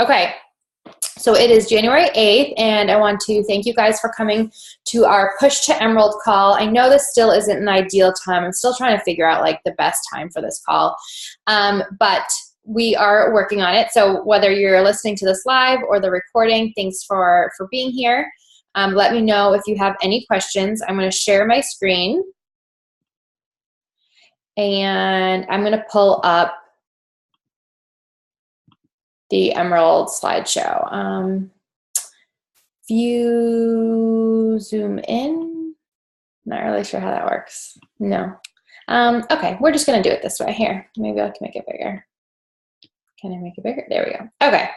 Okay, so it is January 8th, and I want to thank you guys for coming to our Push to Emerald call. I know this still isn't an ideal time. I'm still trying to figure out like the best time for this call, but we are working on it. So whether you're listening to this live or the recording, thanks for being here. Let me know if you have any questions. I'm going to share my screen, and I'm going to pull up the Emerald slideshow. View, zoom in. Not really sure how that works. No. Okay, we're just going to do it this way. Here, maybe I can make it bigger. Can I make it bigger? There we go. Okay,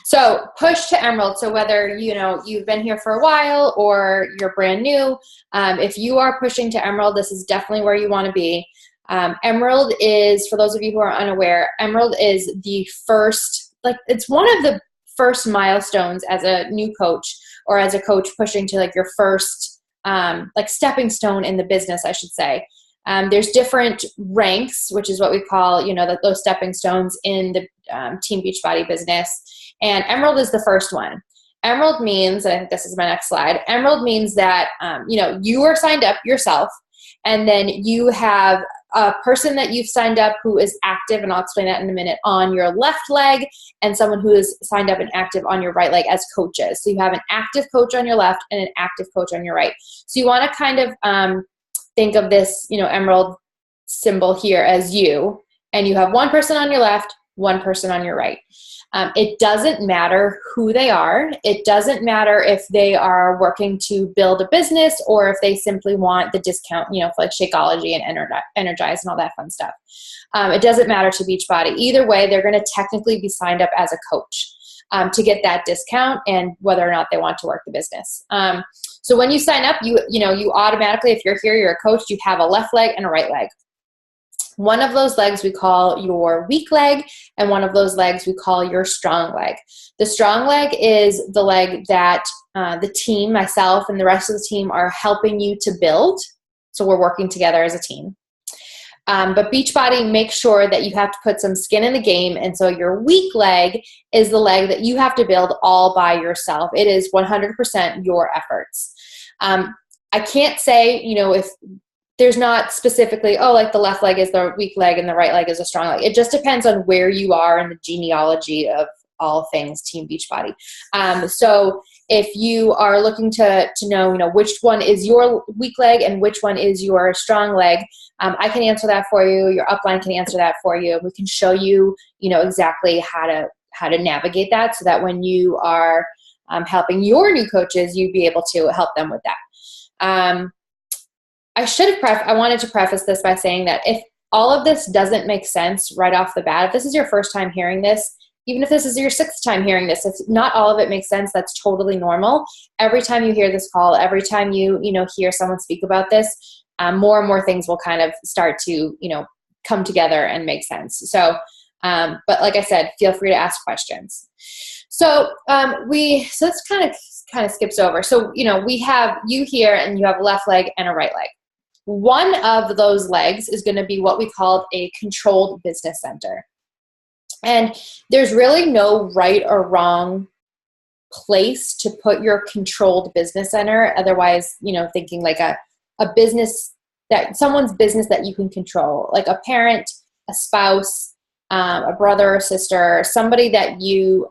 so Push to Emerald. So whether you've been here for a while or you're brand new, if you are pushing to Emerald, this is definitely where you want to be. Emerald is, for those of you who are unaware, Emerald is the first, it's one of the first milestones as a new coach or as a coach pushing to your first stepping stone in the business, I should say. There's different ranks, which is what we call, those stepping stones in the Team Beachbody business. And Emerald is the first one. Emerald means, and I think this is my next slide, Emerald means that, you are signed up yourself, and then you have a person that you've signed up who is active, and I'll explain that in a minute, on your left leg, and someone who is signed up and active on your right leg as coaches. So you have an active coach on your left and an active coach on your right. So you want to kind of think of this, Emerald symbol here as you, and you have one person on your left, one person on your right. It doesn't matter who they are. It doesn't matter if they are working to build a business or if they simply want the discount, for like Shakeology and Energize and all that fun stuff. It doesn't matter to Beachbody. Either way, they're going to technically be signed up as a coach to get that discount, and whether or not they want to work the business. So when you sign up, you automatically, if you're here, you're a coach, you have a left leg and a right leg. One of those legs we call your weak leg, and one of those legs we call your strong leg. The strong leg is the leg that the team, myself and the rest of the team, are helping you to build. So we're working together as a team. But Beachbody makes sure that you have to put some skin in the game, and so your weak leg is the leg that you have to build all by yourself. It is 100% your efforts. I can't say, if there's not specifically, the left leg is the weak leg and the right leg is a strong leg. It just depends on where you are in the genealogy of all things Team Beachbody. So if you are looking to know, which one is your weak leg and which one is your strong leg, I can answer that for you. Your upline can answer that for you. We can show you, exactly how to navigate that, so that when you are helping your new coaches, you'd be able to help them with that. I wanted to preface this by saying that if all of this doesn't make sense right off the bat, if this is your first time hearing this, even if this is your sixth time hearing this, if not all of it makes sense, that's totally normal. Every time you hear this call, every time you hear someone speak about this, more and more things will kind of start to come together and make sense. So, but like I said, feel free to ask questions. So this kind of skips over. So we have you here, and you have a left leg and a right leg. One of those legs is going to be what we call a controlled business center. And there's really no right or wrong place to put your controlled business center. Otherwise, thinking like a business someone's business that you can control, like a parent, a spouse, a brother or sister, somebody that you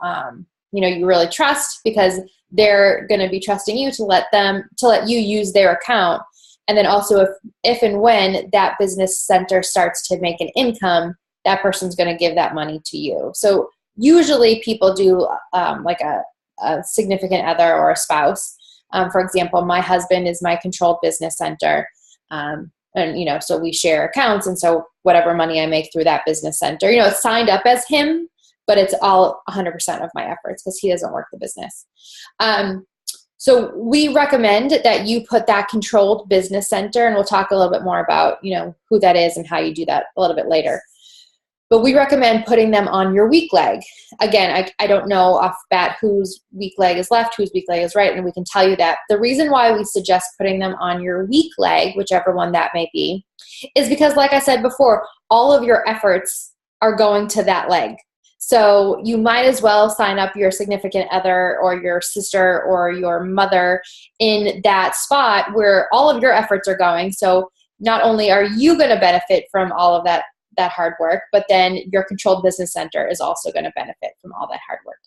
really trust, because they're going to be trusting you to let you use their account. And then also if and when that business center starts to make an income, that person's going to give that money to you. So usually people do like a significant other or a spouse. For example, my husband is my controlled business center. And, so we share accounts. And so whatever money I make through that business center, it's signed up as him, but it's all 100% of my efforts because he doesn't work the business. So we recommend that you put that controlled business center, and we'll talk a little bit more about, who that is and how you do that a little bit later. But we recommend putting them on your weak leg. Again, I don't know off bat whose weak leg is left, whose weak leg is right, and we can tell you that. The reason why we suggest putting them on your weak leg, whichever one that may be, is because, like I said before, all of your efforts are going to that leg. So you might as well sign up your significant other or your sister or your mother in that spot where all of your efforts are going. So not only are you going to benefit from all of that hard work, but then your controlled business center is also going to benefit from all that hard work.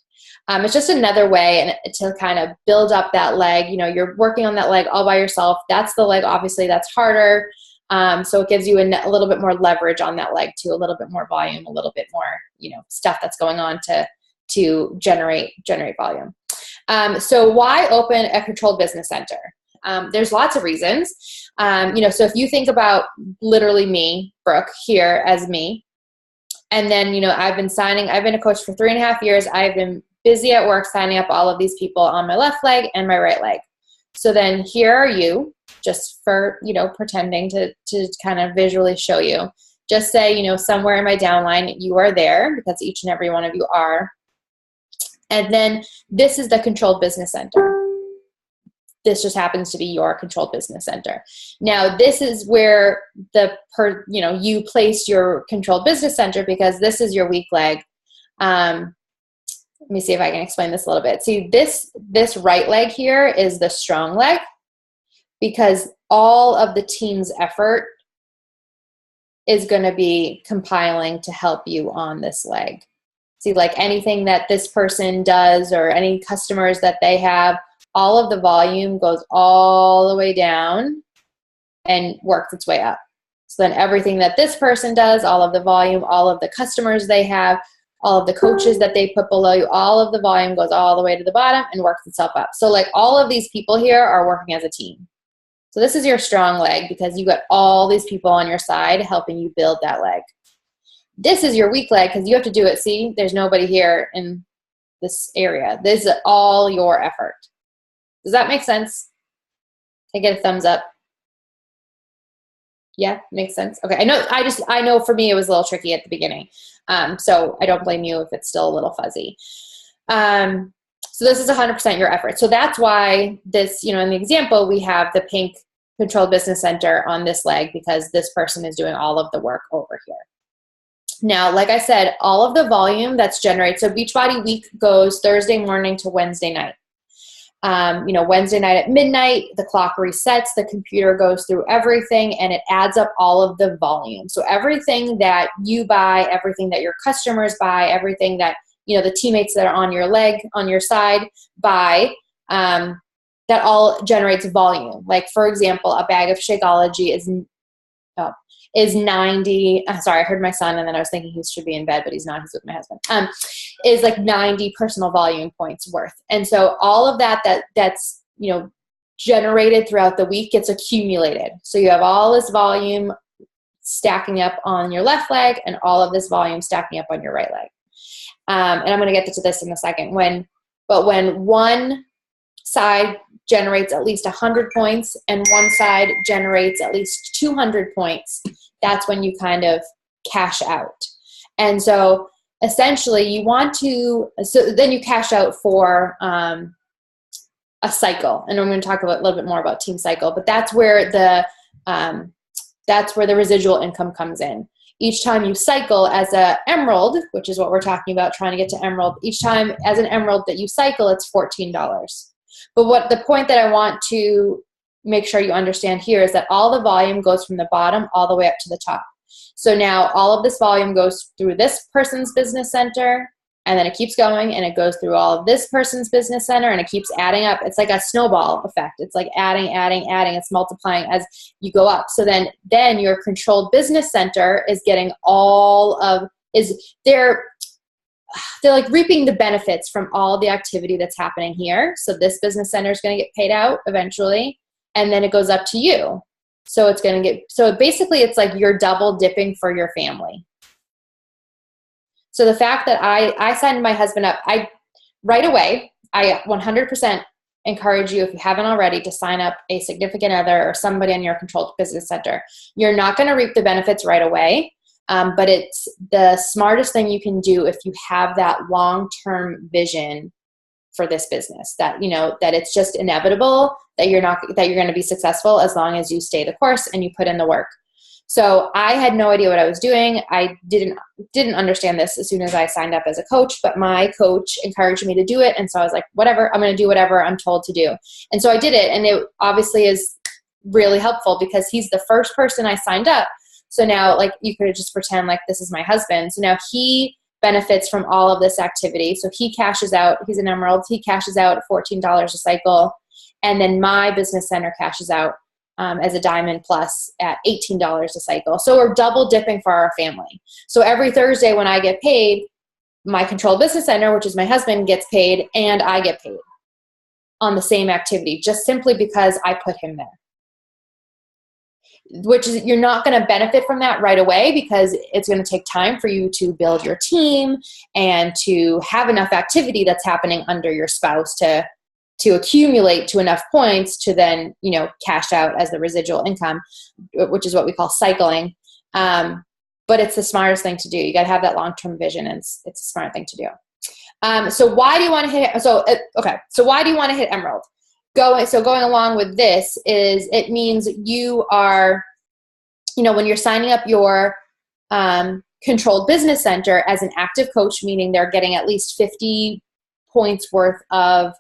It's just another way to kind of build up that leg. You know, you're working on that leg all by yourself. That's the leg, obviously, that's harder. So it gives you a little bit more leverage on that leg too, a little bit more volume, a little bit more, you know, stuff that's going on to generate volume. So why open a controlled business center? There's lots of reasons. You know, so if you think about literally me, Brooke, here as me, and then, you know, I've been a coach for 3.5 years. I've been busy at work signing up all of these people on my left leg and my right leg. So then here are you, just for, you know, pretending to kind of visually show you. Just say, you know, somewhere in my downline, you are there, because each and every one of you are. And then this is the controlled business center. This just happens to be your controlled business center. Now, this is where you place your controlled business center, because this is your weak leg. Let me see if I can explain this a little bit. See, this right leg here is the strong leg, because all of the team's effort is going to be compiling to help you on this leg. See, like anything that this person does or any customers that they have, all of the volume goes all the way down and works its way up. So then everything that this person does, all of the volume, all of the customers they have, all of the coaches that they put below you, all of the volume goes all the way to the bottom and works itself up. So like all of these people here are working as a team. So this is your strong leg, because you got all these people on your side helping you build that leg. This is your weak leg, because you have to do it. See, there's nobody here in this area. This is all your effort. Does that make sense? Can I get a thumbs up? Yeah, makes sense. Okay, I know for me it was a little tricky at the beginning. So I don't blame you if it's still a little fuzzy. So this is 100% your effort. So that's why this, you know, in the example, we have the pink controlled business center on this leg, because this person is doing all of the work over here. Now, like I said, all of the volume that's generated, so Beachbody Week goes Thursday morning to Wednesday night. You know, Wednesday night at midnight, the clock resets, the computer goes through everything, and it adds up all of the volume. So everything that you buy, everything that your customers buy, everything that, you know, the teammates that are on your leg, on your side buy, that all generates volume. Like, for example, a bag of Shakeology is 90, sorry, I heard my son and then I was thinking he should be in bed, but he's not, he's with my husband, is like 90 personal volume points worth. And so all of that's, you know, generated throughout the week gets accumulated. So you have all this volume stacking up on your left leg and all of this volume stacking up on your right leg. And I'm going to get to this in a second. When one side generates at least 100 points and one side generates at least 200 points, that's when you kind of cash out. And so essentially you want to, so then you cash out for a cycle. And I'm going to talk a little bit more about Team Cycle, but that's where the residual income comes in. Each time you cycle as a emerald, which is what we're talking about, trying to get to emerald, each time as an emerald that you cycle, it's $14. But what the point that I want to make sure you understand here is that all the volume goes from the bottom all the way up to the top. So now all of this volume goes through this person's business center, and then it keeps going, and it goes through all of this person's business center, and it keeps adding up. It's like a snowball effect. It's like adding. It's multiplying as you go up. So then your controlled business center is getting they're like reaping the benefits from all the activity that's happening here. So this business center is going to get paid out eventually, and then it goes up to you. So it's going to get, so basically it's like you're double dipping for your family. So the fact that I signed my husband up, right away, I 100% encourage you, if you haven't already, to sign up a significant other or somebody in your controlled business center. You're not going to reap the benefits right away, but it's the smartest thing you can do if you have that long-term vision for this business, that, you know, that it's just inevitable that you're going to be successful as long as you stay the course and you put in the work. So I had no idea what I was doing. I didn't understand this as soon as I signed up as a coach, but my coach encouraged me to do it. And so I was like, whatever, I'm going to do whatever I'm told to do. And so I did it. And it obviously is really helpful because he's the first person I signed up. So now, like, you could just pretend like this is my husband. So now he benefits from all of this activity. So he cashes out, he's an Emerald, he cashes out $14 a cycle. And then my business center cashes out as a Diamond Plus at $18 a cycle. So we're double dipping for our family. So every Thursday when I get paid, my Controlled Business Center, which is my husband, gets paid and I get paid on the same activity, just simply because I put him there. Which is, you're not going to benefit from that right away because it's going to take time for you to build your team and to have enough activity that's happening under your spouse to accumulate to enough points to then, cash out as the residual income, which is what we call cycling. But it's the smartest thing to do. You got to have that long-term vision, and it's a smart thing to do. So why do you want to hit? So why do you want to hit Emerald? Going along with this is it means you are, when you're signing up your Controlled Business Center as an active coach, meaning they're getting at least 50 points worth of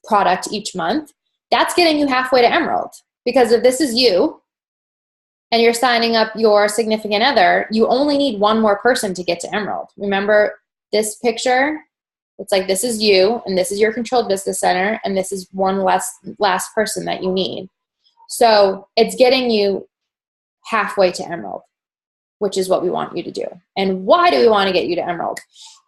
product each month, that's getting you halfway to Emerald. Because if this is you and you're signing up your significant other, you only need one more person to get to Emerald. Remember this picture? It's like, this is you, and this is your Controlled Business Center, and this is one last person that you need. So it's getting you halfway to Emerald, which is what we want you to do. And why do we want to get you to Emerald?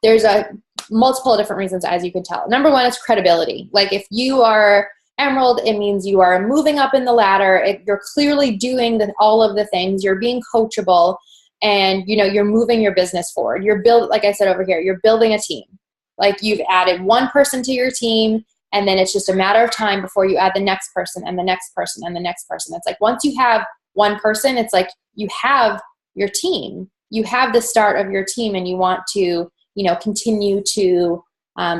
There's a multiple different reasons, as you can tell. Number one is credibility. Like, if you are Emerald, it means you are moving up in the ladder. You're clearly doing all of the things. You're being coachable, and you're moving your business forward. Like I said over here, you're building a team. Like, you've added one person to your team, and then it's just a matter of time before you add the next person and the next person and the next person. It's like, once you have one person, it's like you have your team. You have the start of your team, and you want to, continue to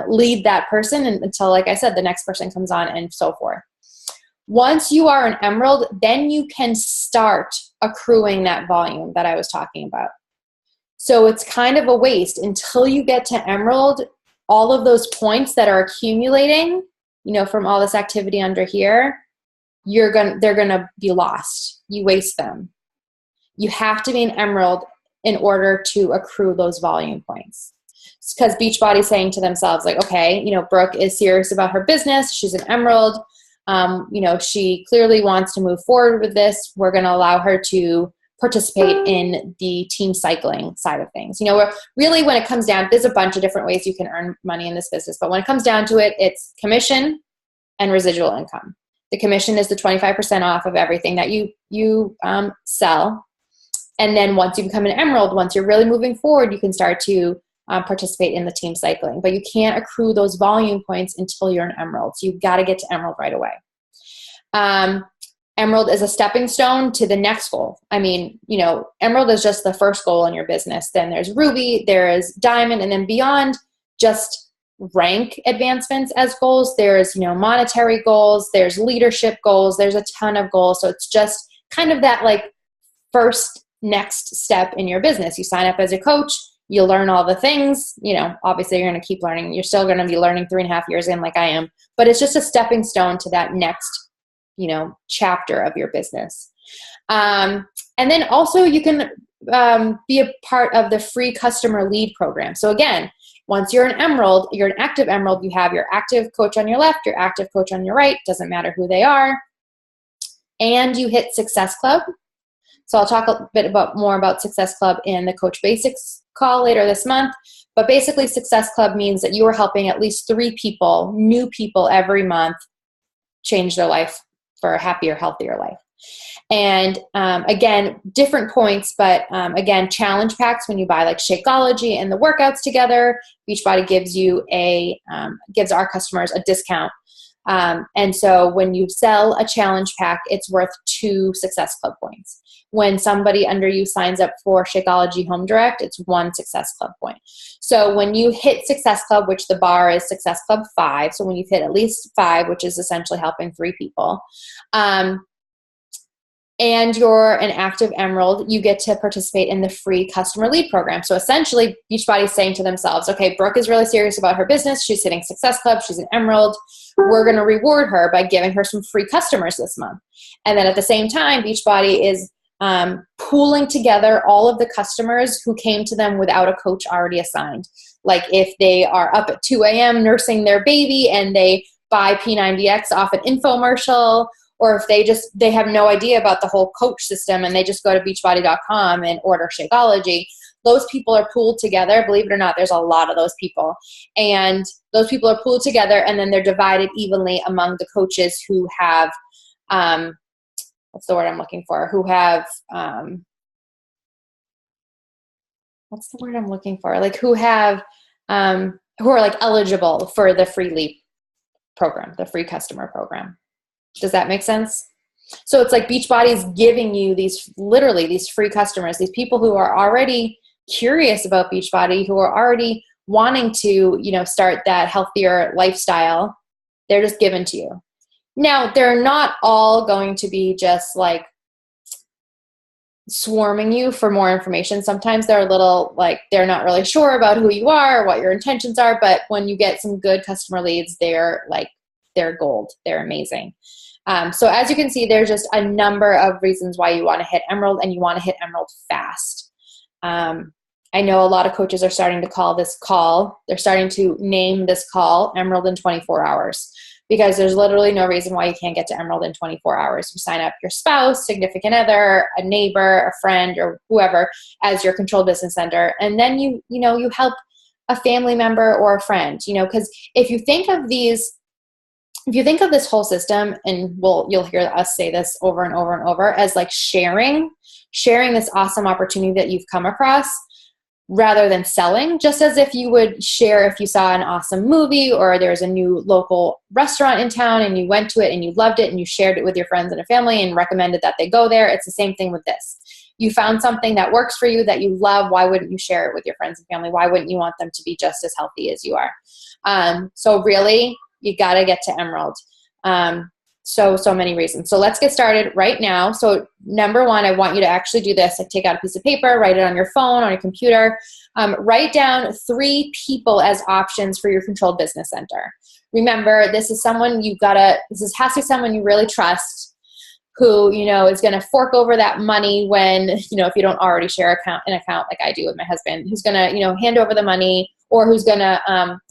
lead that person until, like I said, the next person comes on, and so forth. Once you are an Emerald, then you can start accruing that volume that I was talking about. So it's kind of a waste until you get to Emerald. All of those points that are accumulating, from all this activity under here, they're gonna be lost. You waste them. You have to be an Emerald in order to accrue those volume points. Because Beachbody's saying to themselves, like, okay, Brooke is serious about her business. She's an Emerald. She clearly wants to move forward with this. We're going to allow her to participate in the team cycling side of things. Really, when it comes down, there's a bunch of different ways you can earn money in this business. But when it comes down to it, it's commission and residual income. The commission is the 25% off of everything that you sell. And then once you become an Emerald, once you're really moving forward, you can start to participate in the team cycling. But you can't accrue those volume points until you're an Emerald. So you've got to get to Emerald right away. Emerald is a stepping stone to the next goal. I mean, Emerald is just the first goal in your business. Then there's Ruby, there is Diamond, and then beyond just rank advancements as goals, there's, monetary goals, there's leadership goals, there's a ton of goals. So it's just kind of that like first next step in your business. You sign up as a coach, you learn all the things, obviously you're going to keep learning. You're still going to be learning 3.5 years in like I am, but it's just a stepping stone to that next chapter of your business. And then also you can be a part of the free customer lead program. So again, once you're an Emerald, you're an active Emerald, you have your active coach on your left, your active coach on your right, doesn't matter who they are, and you hit Success Club. So I'll talk a bit more about Success Club in the Coach Basics call later this month. But basically, Success Club means that you are helping at least 3 people, new people every month, change their life for a happier, healthier life. And again, different points, but again, challenge packs when you buy like Shakeology and the workouts together. Beachbody gives our customers a discount. And so when you sell a challenge pack, it's worth 2 Success Club points. When somebody under you signs up for Shakeology Home Direct, it's 1 Success Club point. So when you hit Success Club, which the bar is Success Club 5, so when you've hit at least 5, which is essentially helping 3 people, and you're an active Emerald, you get to participate in the free customer lead program. So essentially, Beachbody's saying to themselves, okay, Brooke is really serious about her business. She's hitting Success Club. She's an Emerald. We're going to reward her by giving her some free customers this month. And then at the same time, Beachbody is pooling together all of the customers who came to them without a coach already assigned. Like if they are up at 2 a.m. nursing their baby and they buy P90X off an infomercial, or if they have no idea about the whole coach system and they just go to beachbody.com and order Shakeology, those people are pooled together. Believe it or not, there's a lot of those people. And those people are pooled together and then they're divided evenly among the coaches who have, what's the word I'm looking for? Who have, what's the word I'm looking for? Like who have, who are like eligible for the free leap program, the free customer program. Does that make sense? So it's like Beachbody's giving you literally these free customers, these people who are already curious about Beachbody, who are already wanting to, start that healthier lifestyle. They're just given to you. Now, they're not all going to be just like swarming you for more information. Sometimes they're a little like they're not really sure about who you are or what your intentions are, but when you get some good customer leads, they're gold. They're amazing. So as you can see, there's just a number of reasons why you want to hit Emerald, and you want to hit Emerald fast. I know a lot of coaches are starting to call this call. They're starting to name this call Emerald in 24 hours because there's literally no reason why you can't get to Emerald in 24 hours. You sign up your spouse, significant other, a neighbor, a friend, or whoever as your controlled business center. And then you help a family member or a friend, because if you think of this whole system, and you'll hear us say this over and over and over, as like sharing this awesome opportunity that you've come across rather than selling, just as if you would share if you saw an awesome movie or there's a new local restaurant in town and you went to it and you loved it and you shared it with your friends and a family and recommended that they go there. It's the same thing with this. You found something that works for you that you love. Why wouldn't you share it with your friends and family? Why wouldn't you want them to be just as healthy as you are? So really, you got to get to Emerald. So many reasons. So let's get started right now. So number one, I want you to actually do this. Like take out a piece of paper, write it on your phone, on your computer. Write down 3 people as options for your controlled business center. Remember, this has to be someone you really trust, who, is going to fork over that money when, if you don't already share an account like I do with my husband, who's going to, hand over the money, or who's going to,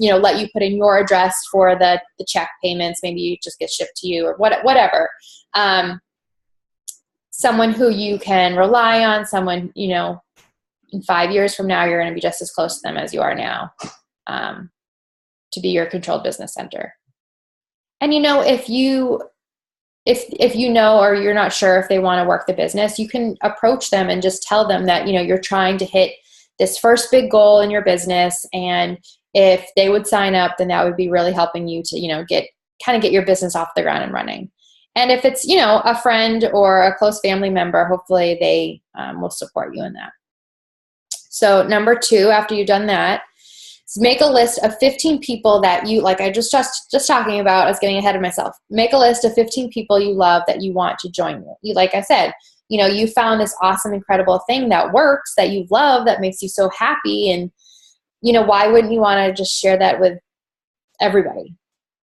let you put in your address for the check payments. Maybe you just get shipped to you or whatever. Someone who you can rely on, someone, in 5 years from now, you're going to be just as close to them as you are now, to be your controlled business center. And, if you know, or you're not sure if they want to work the business, you can approach them and just tell them that, you're trying to hit this first big goal in your business. And if they would sign up, then that would be really helping you to, get your business off the ground and running. And if it's, a friend or a close family member, hopefully they will support you in that. So number 2, after you've done that, make a list of 15 people that you, like I just talking about, I was getting ahead of myself. Make a list of 15 people you love that you want to join you. Like I said, you found this awesome, incredible thing that works, that you love, that makes you so happy. And, why wouldn't you want to just share that with everybody?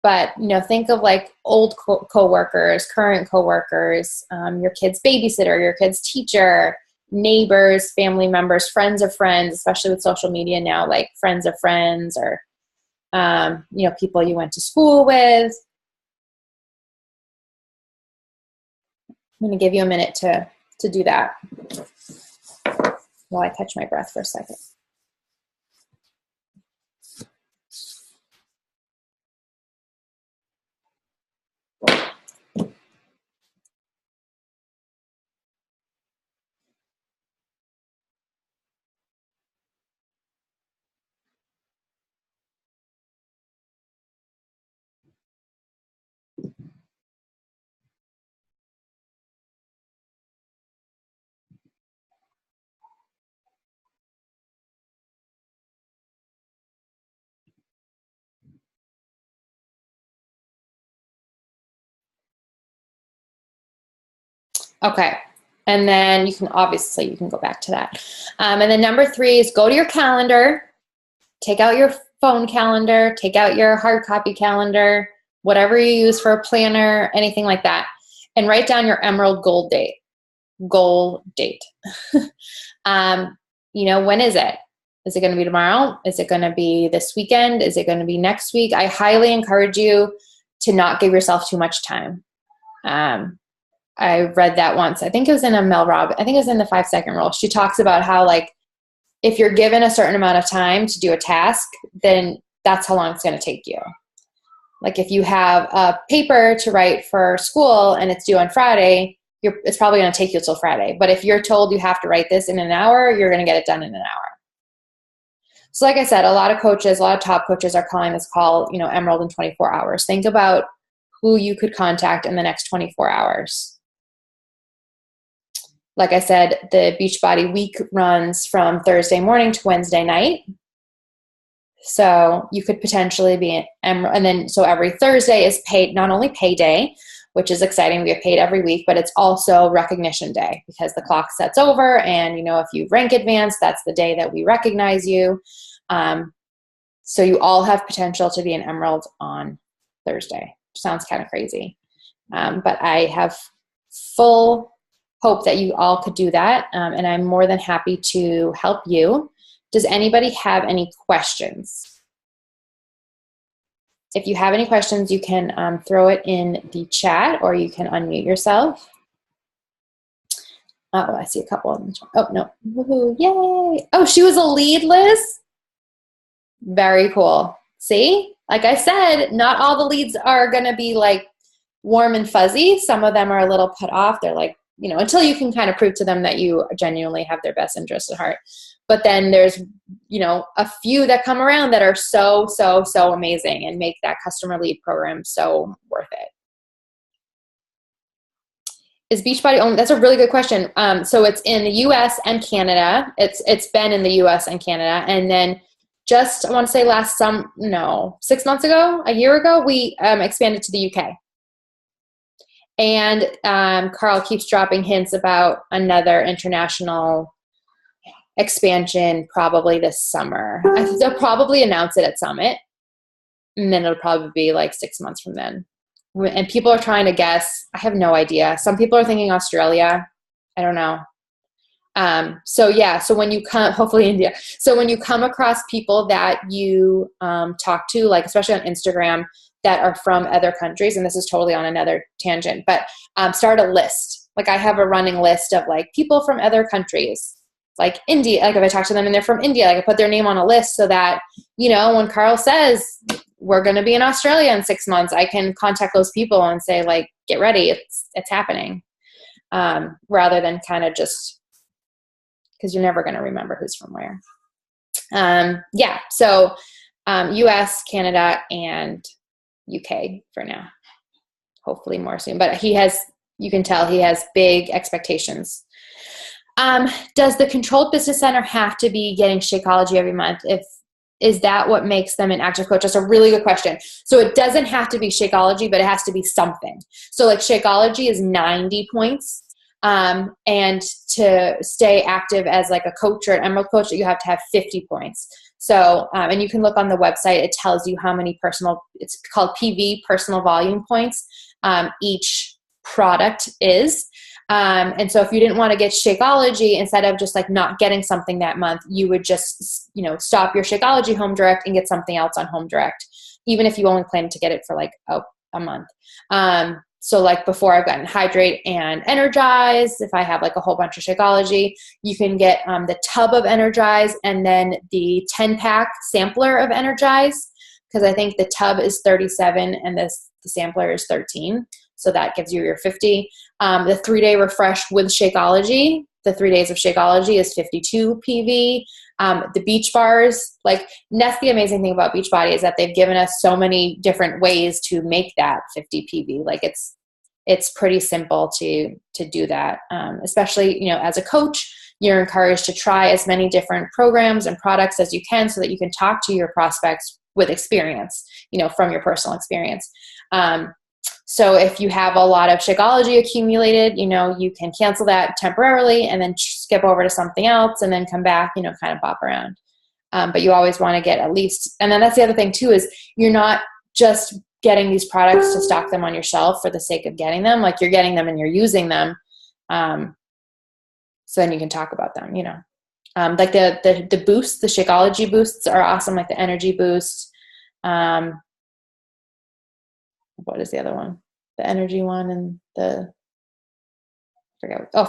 But, think of like old coworkers, current coworkers, your kid's babysitter, your kid's teacher, neighbors, family members, friends of friends, especially with social media now, like friends of friends, or, people you went to school with. I'm going to give you a minute to do that while I catch my breath for a second. Okay, And then you can go back to that. And then number 3 is go to your calendar, take out your phone calendar, take out your hard copy calendar, whatever you use for a planner, anything like that, and write down your Emerald goal date. When is it? Is it going to be tomorrow? Is it going to be this weekend? Is it going to be next week? I highly encourage you to not give yourself too much time. I read that once. I think it was in a Mel Robbins. I think it was in the 5-second rule. She talks about how, like, if you're given a certain amount of time to do a task, then that's how long it's going to take you. Like if you have a paper to write for school and it's due on Friday, it's probably going to take you till Friday. But if you're told you have to write this in an hour, you're going to get it done in an hour. So like I said, a lot of top coaches are calling this call, Emerald in 24 hours. Think about who you could contact in the next 24 hours. Like I said, the Beachbody week runs from Thursday morning to Wednesday night. So you could potentially be and then so every Thursday is paid, not only payday, which is exciting, we get paid every week, but it's also recognition day because the clock sets over and if you rank advanced, that's the day that we recognize you. So you all have potential to be an Emerald on Thursday. Sounds kind of crazy. But I have full hope that you all could do that. And I'm more than happy to help you. Does anybody have any questions? If you have any questions, you can throw it in the chat or you can unmute yourself. Oh, I see a couple of them. Oh, no. Woohoo, yay. Oh, she was a lead, Liz? Very cool. See? Like I said, not all the leads are going to be like warm and fuzzy. Some of them are a little put off. They're like, until you can kind of prove to them that you genuinely have their best interest at heart. But then there's, a few that come around that are so, so, so amazing and make that customer lead program so worth it. Is Beachbody only? That's a really good question. So it's in the U.S. and Canada. It's been in the U.S. and Canada. And then just, I want to say 6 months ago, a year ago, we expanded to the U.K. And Carl keeps dropping hints about another international expansion probably this summer. They'll probably announce it at Summit, and then it'll probably be like 6 months from then. And people are trying to guess. I have no idea. Some people are thinking Australia. I don't know. So when you come, hopefully India. So when you come across people that you talk to, like especially on Instagram, that are from other countries, and this is totally on another tangent, but start a list. Like I have a running list of like people from other countries, like India. Like if I talk to them and they're from India, like I put their name on a list so that, when Carl says we're going to be in Australia in 6 months, I can contact those people and say like, get ready, it's happening. Rather than kind of just, because you're never going to remember who's from where. So US, Canada, and UK for now. Hopefully more soon. But you can tell he has big expectations. Does the Controlled Business Center have to be getting Shakeology every month? Is that what makes them an active coach? That's a really good question. So it doesn't have to be Shakeology, but it has to be something. So like Shakeology is 90 points. And to stay active as like a coach or an Emerald coach, you have to have 50 points. So, and you can look on the website, it tells you how many it's called PV, personal volume points, each product is. And so if you didn't want to get Shakeology, instead of just like not getting something that month, you would just, stop your Shakeology Home Direct and get something else on Home Direct, even if you only plan to get it for like a month. So like before I've gotten Hydrate and Energize, if I have like a whole bunch of Shakeology, you can get the tub of Energize and then the 10-pack sampler of Energize, because I think the tub is 37 and the sampler is 13. So that gives you your 50. The 3-day refresh with Shakeology, the 3 days of Shakeology is 52 PV. The beach bars, like that's the amazing thing about Beachbody is that they've given us so many different ways to make that 50 PV. Like it's pretty simple to do that. Especially, as a coach, you're encouraged to try as many different programs and products as you can so that you can talk to your prospects with experience, from your personal experience. So if you have a lot of Shakeology accumulated, you can cancel that temporarily and then skip over to something else and then come back, kind of bop around. But you always want to get at least, and then that's the other thing too, is you're not just getting these products to stock them on your shelf for the sake of getting them. Like, you're getting them and you're using them. So then you can talk about them, like the boosts, the Shakeology boosts are awesome. Like the energy boost. What is the other one? The energy one and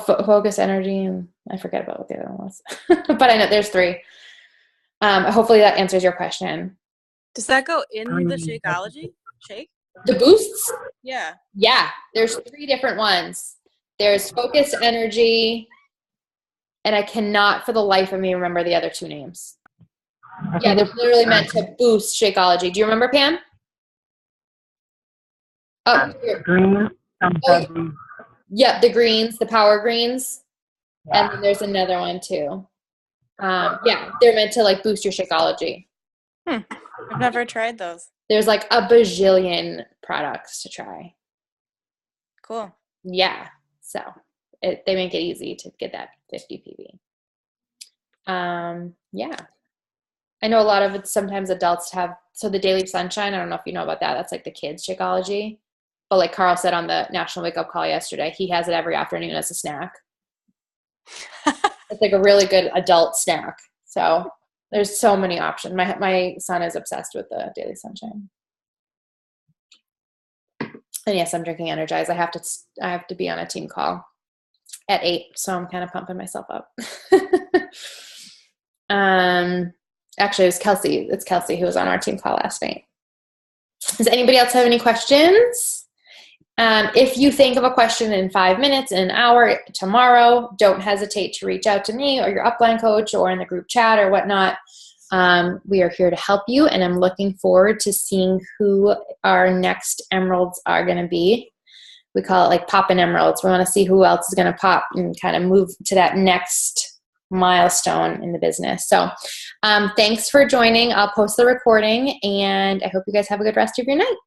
focus energy, and I forget about what the other one was. But I know there's 3. Hopefully that answers your question. Does that go in the Shakeology shake? The boosts? Yeah. Yeah, there's 3 different ones. There's focus energy, and I cannot for the life of me remember the other 2 names. Yeah, they're literally meant to boost Shakeology. Do you remember, Pam? Oh, Green. Yep, the greens, the power greens. Yeah. And then there's another one too. Yeah, they're meant to like boost your Shakeology. I've never tried those. There's like a bajillion products to try. Cool. Yeah, so they make it easy to get that 50 PB. Yeah. I know a lot of it, sometimes adults have, so the Daily Sunshine, I don't know if you know about that. That's like the kids' Shakeology. But like Carl said on the National Wake Up Call yesterday, he has it every afternoon as a snack. It's like a really good adult snack. So there's so many options. My son is obsessed with the Daily Sunshine. And yes, I'm drinking Energize. I have to be on a team call at 8, so I'm kind of pumping myself up. Actually, it was Kelsey. It's Kelsey who was on our team call last night. Does anybody else have any questions? If you think of a question in 5 minutes, in an hour, tomorrow, don't hesitate to reach out to me or your upline coach or in the group chat or whatnot. We are here to help you, and I'm looking forward to seeing who our next emeralds are going to be. We call it like poppin' emeralds. We want to see who else is going to pop and kind of move to that next milestone in the business. So thanks for joining. I'll post the recording, and I hope you guys have a good rest of your night.